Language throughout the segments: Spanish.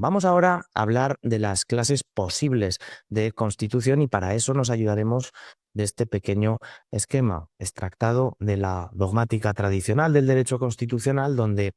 vamos ahora a hablar de las clases posibles de Constitución y para eso nos ayudaremos de este pequeño esquema extractado de la dogmática tradicional del derecho constitucional, donde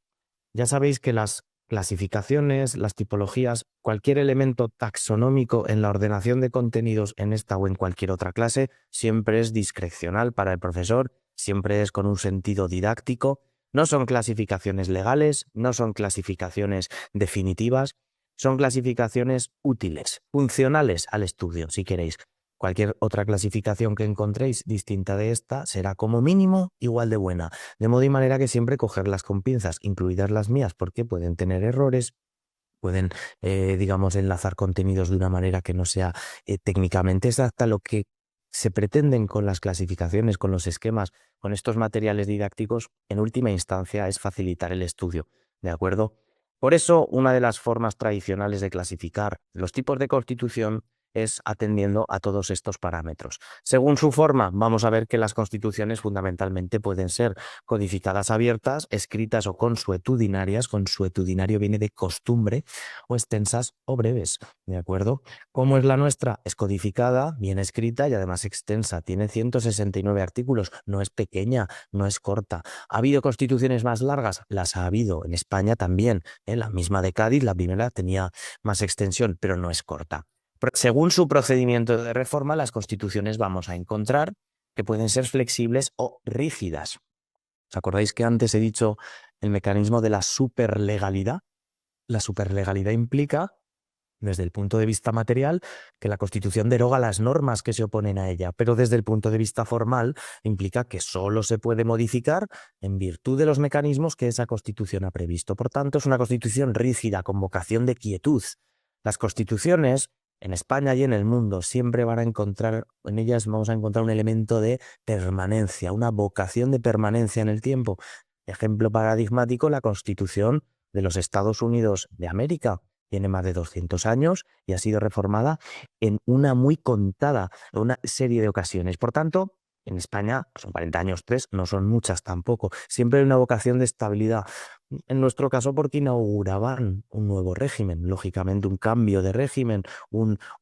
ya sabéis que las clasificaciones, las tipologías, cualquier elemento taxonómico en la ordenación de contenidos en esta o en cualquier otra clase siempre es discrecional para el profesor, siempre es con un sentido didáctico. No son clasificaciones legales, no son clasificaciones definitivas, son clasificaciones útiles, funcionales al estudio, si queréis. Cualquier otra clasificación que encontréis distinta de esta será como mínimo igual de buena. De modo y manera que siempre cogerlas con pinzas, incluidas las mías, porque pueden tener errores, pueden, digamos, enlazar contenidos de una manera que no sea técnicamente exacta. Lo que se pretenden con las clasificaciones, con los esquemas, con estos materiales didácticos, en última instancia es facilitar el estudio, ¿de acuerdo? Por eso, una de las formas tradicionales de clasificar los tipos de constitución es atendiendo a todos estos parámetros. Según su forma, vamos a ver que las constituciones fundamentalmente pueden ser codificadas abiertas, escritas o consuetudinarias. Consuetudinario viene de costumbre, o extensas o breves, ¿de acuerdo? ¿Cómo es la nuestra? Es codificada, bien escrita y además extensa. Tiene 169 artículos, no es pequeña, no es corta. ¿Ha habido constituciones más largas? Las ha habido, en España también. La misma de Cádiz, la primera tenía más extensión, pero no es corta. Según su procedimiento de reforma, las constituciones vamos a encontrar que pueden ser flexibles o rígidas. ¿Os acordáis que antes he dicho el mecanismo de la superlegalidad? La superlegalidad implica, desde el punto de vista material, que la Constitución deroga las normas que se oponen a ella, pero desde el punto de vista formal implica que solo se puede modificar en virtud de los mecanismos que esa Constitución ha previsto. Por tanto, es una Constitución rígida, con vocación de quietud. Las constituciones en España y en el mundo siempre van a encontrar, en ellas vamos a encontrar un elemento de permanencia, una vocación de permanencia en el tiempo. Ejemplo paradigmático, la Constitución de los Estados Unidos de América. Tiene más de 200 años y ha sido reformada en una muy contada, una serie de ocasiones. Por tanto, en España son 40 años, 3, no son muchas tampoco. Siempre hay una vocación de estabilidad. En nuestro caso, porque inauguraban un nuevo régimen, lógicamente un cambio de régimen,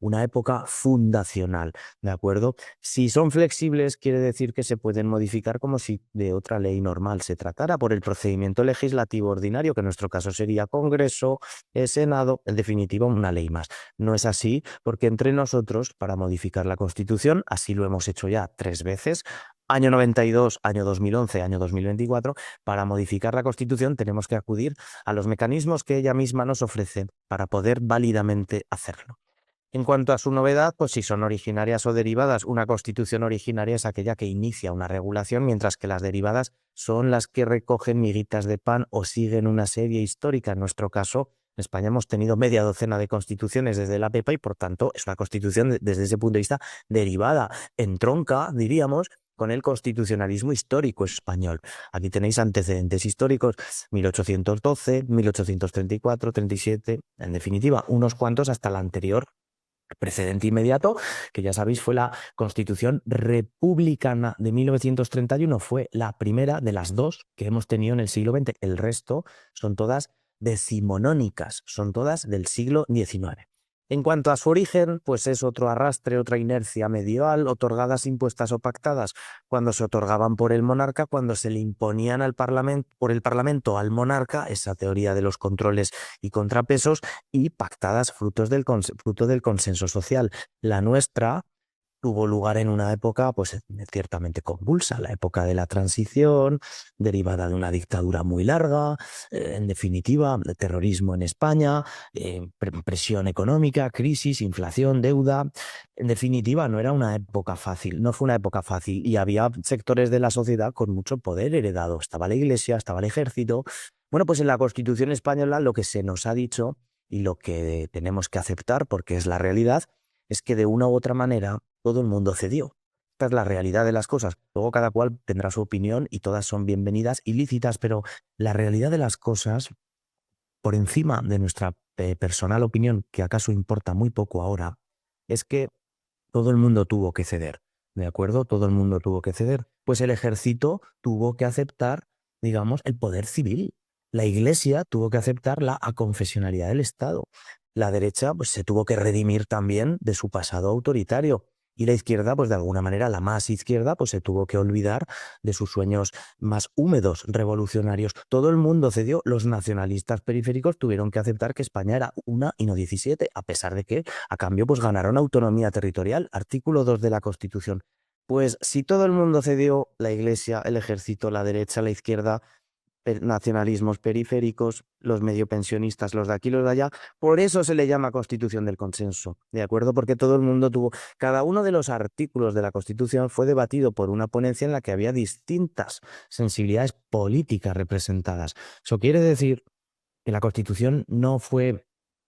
una época fundacional, ¿de acuerdo? Si son flexibles, quiere decir que se pueden modificar como si de otra ley normal se tratara por el procedimiento legislativo ordinario, que en nuestro caso sería Congreso, Senado, en definitiva una ley más. No es así porque entre nosotros, para modificar la Constitución, así lo hemos hecho ya 3 veces, año 92, año 2011, año 2024, para modificar la Constitución tenemos que acudir a los mecanismos que ella misma nos ofrece para poder válidamente hacerlo. En cuanto a su novedad, pues si son originarias o derivadas, una constitución originaria es aquella que inicia una regulación, mientras que las derivadas son las que recogen miguitas de pan o siguen una serie histórica. En nuestro caso, en España hemos tenido media docena de constituciones desde la PEPA y, por tanto, es una constitución desde ese punto de vista derivada, entronca, diríamos, con el constitucionalismo histórico español. Aquí tenéis antecedentes históricos, 1812, 1834, 37, en definitiva, unos cuantos hasta la anterior precedente inmediato, que ya sabéis fue la Constitución Republicana de 1931, fue la primera de las dos que hemos tenido en el siglo XX. El resto son todas decimonónicas, son todas del siglo XIX. En cuanto a su origen, pues es otro arrastre, otra inercia medieval, otorgadas, impuestas o pactadas cuando se otorgaban por el monarca, cuando se le imponían al parlamento, por el parlamento al monarca, esa teoría de los controles y contrapesos, y pactadas fruto del consenso social. La nuestra tuvo lugar en una época pues ciertamente convulsa, la época de la transición, derivada de una dictadura muy larga, en definitiva, de terrorismo en España, presión económica, crisis, inflación, deuda. En definitiva, no era una época fácil, no fue una época fácil y había sectores de la sociedad con mucho poder heredado. Estaba la Iglesia, estaba el ejército. Bueno, pues en la Constitución española lo que se nos ha dicho y lo que tenemos que aceptar, porque es la realidad, es que de una u otra manera todo el mundo cedió. Esta es la realidad de las cosas. Luego cada cual tendrá su opinión y todas son bienvenidas y lícitas, pero la realidad de las cosas, por encima de nuestra personal opinión, que acaso importa muy poco ahora, es que todo el mundo tuvo que ceder, ¿de acuerdo? Todo el mundo tuvo que ceder. Pues el ejército tuvo que aceptar, digamos, el poder civil. la Iglesia tuvo que aceptar la aconfesionalidad del Estado. La derecha pues, se tuvo que redimir también de su pasado autoritario. Y la izquierda, pues de alguna manera, la más izquierda, pues se tuvo que olvidar de sus sueños más húmedos, revolucionarios. Todo el mundo cedió. Los nacionalistas periféricos tuvieron que aceptar que España era una y no 17, a pesar de que, a cambio, pues ganaron autonomía territorial. Artículo 2 de la Constitución. Pues si todo el mundo cedió, la Iglesia, el ejército, la derecha, la izquierda, nacionalismos periféricos, los medio pensionistas, los de aquí, los de allá. Por eso se le llama Constitución del Consenso, ¿de acuerdo? Porque todo el mundo tuvo, cada uno de los artículos de la Constitución fue debatido por una ponencia en la que había distintas sensibilidades políticas representadas. Eso quiere decir que la Constitución no fue,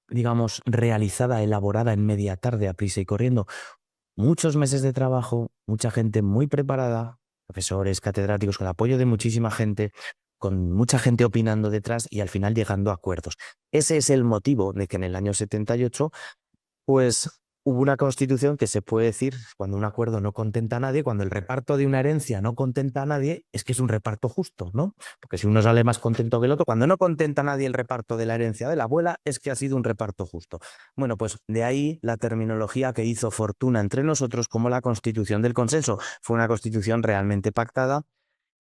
digamos, realizada, elaborada en media tarde, a prisa y corriendo. Muchos meses de trabajo, mucha gente muy preparada, profesores, catedráticos, con el apoyo de muchísima gente, con mucha gente opinando detrás y al final llegando a acuerdos. Ese es el motivo de que en el año 78 pues hubo una constitución que se puede decir, cuando un acuerdo no contenta a nadie, cuando el reparto de una herencia no contenta a nadie, es que es un reparto justo, ¿no? Porque si uno sale más contento que el otro, cuando no contenta a nadie el reparto de la herencia de la abuela, es que ha sido un reparto justo. Bueno, pues de ahí la terminología que hizo fortuna entre nosotros como la Constitución del Consenso. Fue una constitución realmente pactada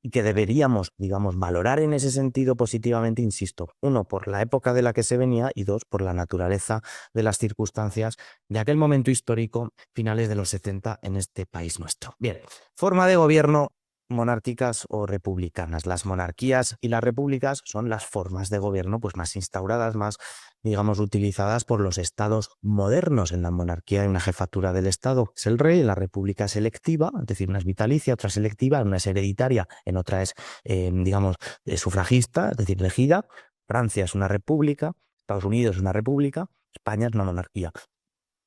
y que deberíamos, digamos, valorar en ese sentido positivamente, insisto, uno, por la época de la que se venía y dos, por la naturaleza de las circunstancias de aquel momento histórico, finales de los 70 en este país nuestro. Bien, forma de gobierno monárquicas o republicanas. Las monarquías y las repúblicas son las formas de gobierno pues, más instauradas, más, digamos, utilizadas por los estados modernos. En la monarquía hay una jefatura del estado, que es el rey, en la república es electiva, es decir, una es vitalicia, otra es electiva, una es hereditaria, en otra es, digamos, sufragista, es decir, elegida. Francia es una república, Estados Unidos es una república, España es una monarquía.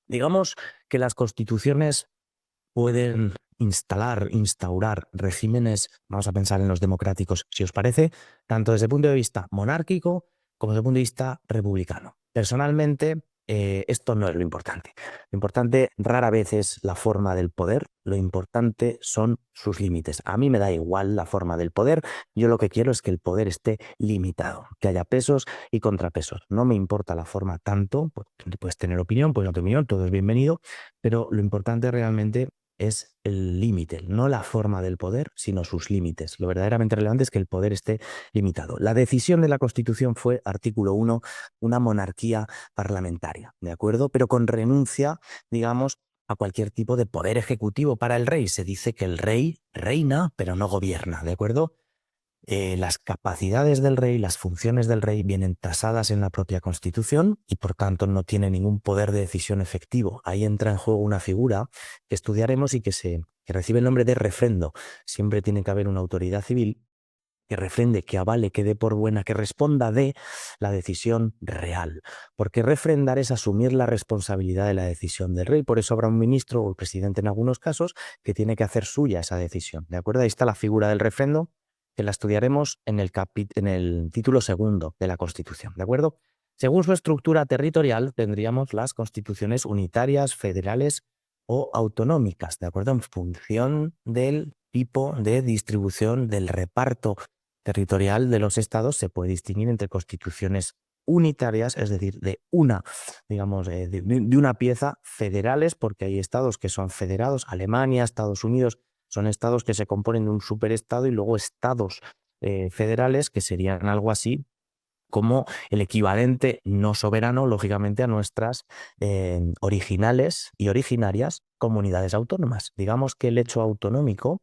Digamos que las constituciones pueden instaurar regímenes, vamos a pensar en los democráticos, si os parece, tanto desde el punto de vista monárquico como desde el punto de vista republicano. Personalmente, esto no es lo importante. Lo importante rara vez es la forma del poder, lo importante son sus límites. A mí me da igual la forma del poder, yo lo que quiero es que el poder esté limitado, que haya pesos y contrapesos. No me importa la forma tanto, pues, puedes tener opinión, puedes no tener opinión, todo es bienvenido, pero lo importante realmente es el límite, no la forma del poder, sino sus límites. Lo verdaderamente relevante es que el poder esté limitado. La decisión de la Constitución fue, artículo 1, una monarquía parlamentaria, ¿de acuerdo? Pero con renuncia, digamos, a cualquier tipo de poder ejecutivo para el rey. Se dice que el rey reina, pero no gobierna, ¿de acuerdo? Las capacidades del rey, las funciones del rey vienen tasadas en la propia Constitución y por tanto no tiene ningún poder de decisión efectivo. Ahí entra en juego una figura que estudiaremos y que recibe el nombre de refrendo. Siempre tiene que haber una autoridad civil que refrende, que avale, que dé por buena, que responda de la decisión real. Porque refrendar es asumir la responsabilidad de la decisión del rey. Por eso habrá un ministro o el presidente en algunos casos que tiene que hacer suya esa decisión. ¿De acuerdo? Ahí está la figura del refrendo, que la estudiaremos en el título segundo de la Constitución, ¿de acuerdo? Según su estructura territorial, tendríamos las constituciones unitarias, federales o autonómicas, ¿de acuerdo? En función del tipo de distribución del reparto territorial de los estados, se puede distinguir entre constituciones unitarias, es decir, de una, digamos, de una pieza, federales, porque hay estados que son federados, Alemania, Estados Unidos, son estados que se componen de un superestado y luego estados federales que serían algo así como el equivalente no soberano, lógicamente, a nuestras originales y originarias comunidades autónomas. Digamos que el hecho autonómico,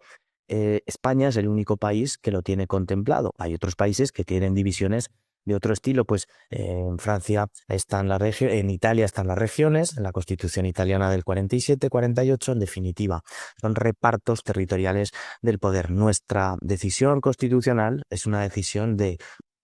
España es el único país que lo tiene contemplado. Hay otros países que tienen divisiones de otro estilo, pues en Francia están las regiones, en Italia están las regiones, en la Constitución italiana del 47, 48, en definitiva, son repartos territoriales del poder. Nuestra decisión constitucional es una decisión de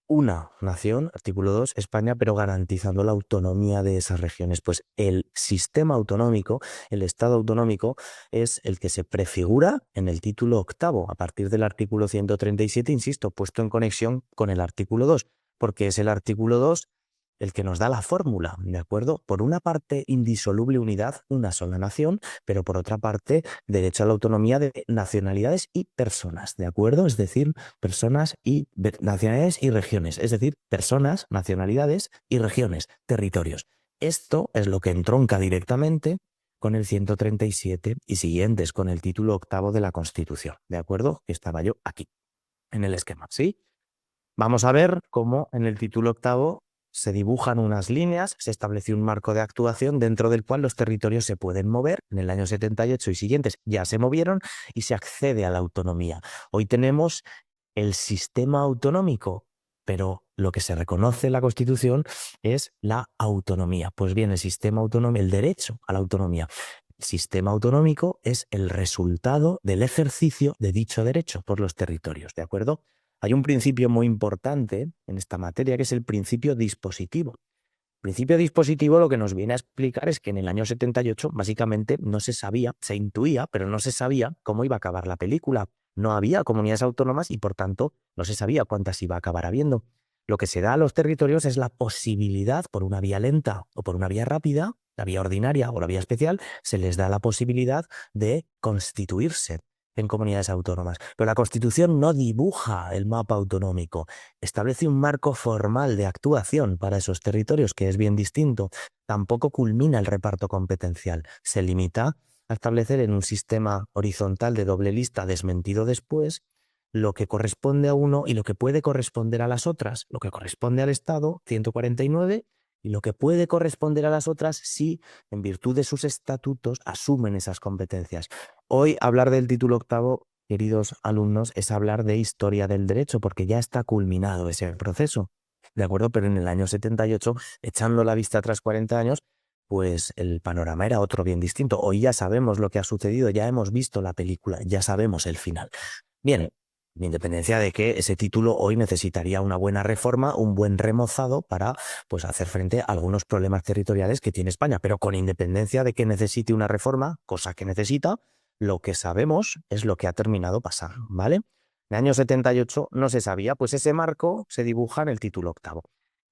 una nación, artículo 2, España, pero garantizando la autonomía de esas regiones. Pues el sistema autonómico, el Estado autonómico, es el que se prefigura en el título octavo, a partir del artículo 137, insisto, puesto en conexión con el artículo 2, porque es el artículo 2 el que nos da la fórmula, ¿de acuerdo? Por una parte, indisoluble unidad, una sola nación, pero por otra parte, derecho a la autonomía de nacionalidades y personas, ¿de acuerdo? Es decir, personas y nacionalidades y regiones, es decir, personas, nacionalidades y regiones, territorios. Esto es lo que entronca directamente con el 137 y siguientes, con el título octavo de la Constitución, ¿de acuerdo? Que estaba yo aquí, en el esquema, ¿sí? Vamos a ver cómo en el título octavo se dibujan unas líneas, se establece un marco de actuación dentro del cual los territorios se pueden mover. En el año 78 y siguientes ya se movieron y se accede a la autonomía. Hoy tenemos el sistema autonómico, pero lo que se reconoce en la Constitución es la autonomía. Pues bien, el sistema autonómico, el derecho a la autonomía. El sistema autonómico es el resultado del ejercicio de dicho derecho por los territorios, ¿de acuerdo? Hay un principio muy importante en esta materia que es el principio dispositivo. El principio dispositivo lo que nos viene a explicar es que en el año 78 básicamente no se sabía, se intuía, pero no se sabía cómo iba a acabar la película. No había comunidades autónomas y por tanto no se sabía cuántas iba a acabar habiendo. Lo que se da a los territorios es la posibilidad, por una vía lenta o por una vía rápida, la vía ordinaria o la vía especial, se les da la posibilidad de constituirse en comunidades autónomas. Pero la Constitución no dibuja el mapa autonómico, establece un marco formal de actuación para esos territorios que es bien distinto. Tampoco culmina el reparto competencial, se limita a establecer en un sistema horizontal de doble lista desmentido después lo que corresponde a uno y lo que puede corresponder a las otras, lo que corresponde al Estado, 149, y lo que puede corresponder a las otras si, en virtud de sus estatutos, asumen esas competencias. Hoy hablar del título octavo, queridos alumnos, es hablar de historia del derecho, porque ya está culminado ese proceso, ¿de acuerdo? Pero en el año 78, echando la vista atrás 40 años, pues el panorama era otro bien distinto. Hoy ya sabemos lo que ha sucedido, ya hemos visto la película, ya sabemos el final. Bien, de independencia de que ese título hoy necesitaría una buena reforma, un buen remozado para pues, hacer frente a algunos problemas territoriales que tiene España, pero con independencia de que necesite una reforma, cosa que necesita, lo que sabemos es lo que ha terminado pasando, ¿vale? En el año 78 no se sabía, pues ese marco se dibuja en el título octavo.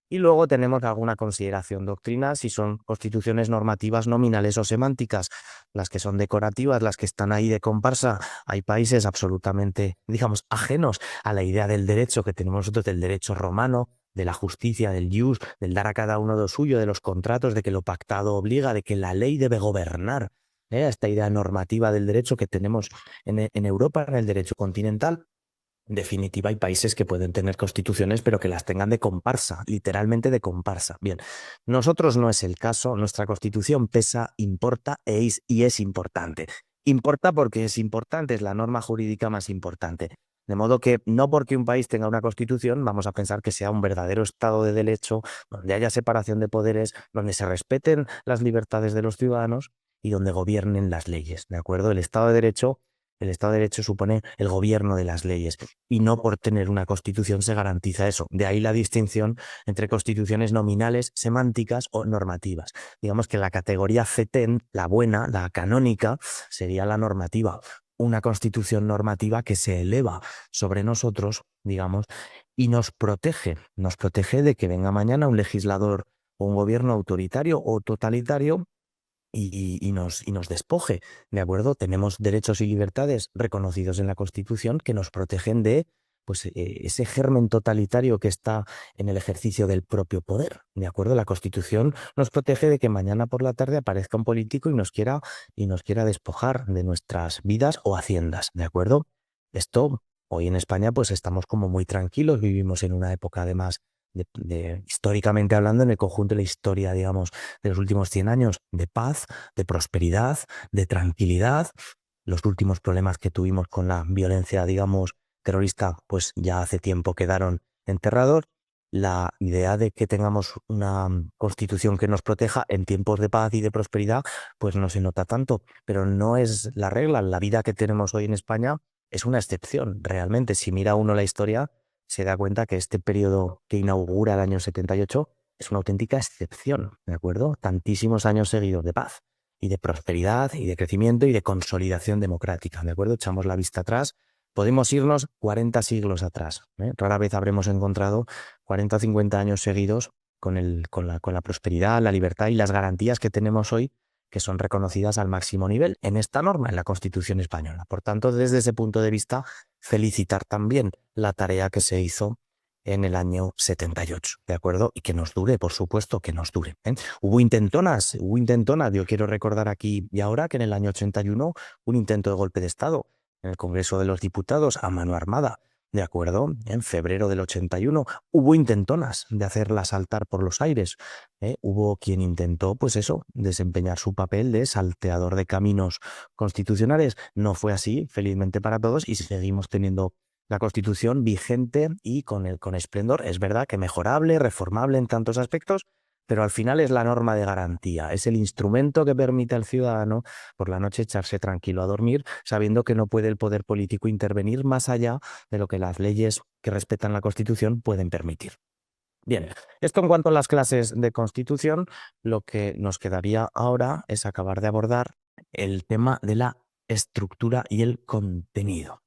Y luego tenemos alguna consideración doctrinal, si son constituciones normativas nominales o semánticas, las que son decorativas, las que están ahí de comparsa. Hay países absolutamente, digamos, ajenos a la idea del derecho que tenemos nosotros, del derecho romano, de la justicia, del ius, del dar a cada uno lo suyo, de los contratos, de que lo pactado obliga, de que la ley debe gobernar. Esta idea normativa del derecho que tenemos en Europa, en el derecho continental. En definitiva, hay países que pueden tener constituciones, pero que las tengan de comparsa, literalmente de comparsa. Bien, nosotros no es el caso, nuestra constitución pesa, importa y es importante. Importa porque es importante, es la norma jurídica más importante. De modo que no porque un país tenga una constitución vamos a pensar que sea un verdadero Estado de Derecho, donde haya separación de poderes, donde se respeten las libertades de los ciudadanos y donde gobiernen las leyes, ¿de acuerdo? El Estado de Derecho supone el gobierno de las leyes y no por tener una constitución se garantiza eso. De ahí la distinción entre constituciones nominales, semánticas o normativas. Digamos que la categoría FETEN, la buena, la canónica, sería la normativa. Una constitución normativa que se eleva sobre nosotros, digamos, y nos protege de que venga mañana un legislador o un gobierno autoritario o totalitario y nos despoje, ¿de acuerdo? Tenemos derechos y libertades reconocidos en la Constitución que nos protegen de pues, ese germen totalitario que está en el ejercicio del propio poder, ¿de acuerdo? La Constitución nos protege de que mañana por la tarde aparezca un político y nos quiera despojar de nuestras vidas o haciendas, ¿de acuerdo? Esto, hoy en España, pues estamos como muy tranquilos, vivimos en una época además históricamente hablando, en el conjunto de la historia, digamos, de los últimos 100 años, de paz, de prosperidad, de tranquilidad. Los últimos problemas que tuvimos con la violencia, digamos, terrorista, pues ya hace tiempo quedaron enterrados. La idea de que tengamos una constitución que nos proteja en tiempos de paz y de prosperidad, pues no se nota tanto, pero no es la regla. La vida que tenemos hoy en España es una excepción, realmente. Si mira uno la historia, se da cuenta que este periodo que inaugura el año 78 es una auténtica excepción, ¿de acuerdo? Tantísimos años seguidos de paz y de prosperidad y de crecimiento y de consolidación democrática, ¿de acuerdo? Echamos la vista atrás, podemos irnos 40 siglos atrás, ¿eh? Rara vez habremos encontrado 40 o 50 años seguidos con la prosperidad, la libertad y las garantías que tenemos hoy, que son reconocidas al máximo nivel en esta norma, en la Constitución española. Por tanto, desde ese punto de vista, felicitar también la tarea que se hizo en el año 78, ¿de acuerdo? Y que nos dure, por supuesto, que nos dure, ¿eh? Hubo intentonas, yo quiero recordar aquí y ahora que en el año 81 un intento de golpe de Estado en el Congreso de los Diputados a mano armada, ¿de acuerdo? En febrero del 81 hubo intentonas de hacerla saltar por los aires, ¿eh? Hubo quien intentó, pues eso, desempeñar su papel de salteador de caminos constitucionales. No fue así, felizmente para todos, y seguimos teniendo la Constitución vigente y con esplendor. Es verdad que mejorable, reformable en tantos aspectos, pero al final es la norma de garantía, es el instrumento que permite al ciudadano por la noche echarse tranquilo a dormir, sabiendo que no puede el poder político intervenir más allá de lo que las leyes que respetan la Constitución pueden permitir. Bien, esto en cuanto a las clases de Constitución, lo que nos quedaría ahora es acabar de abordar el tema de la estructura y el contenido.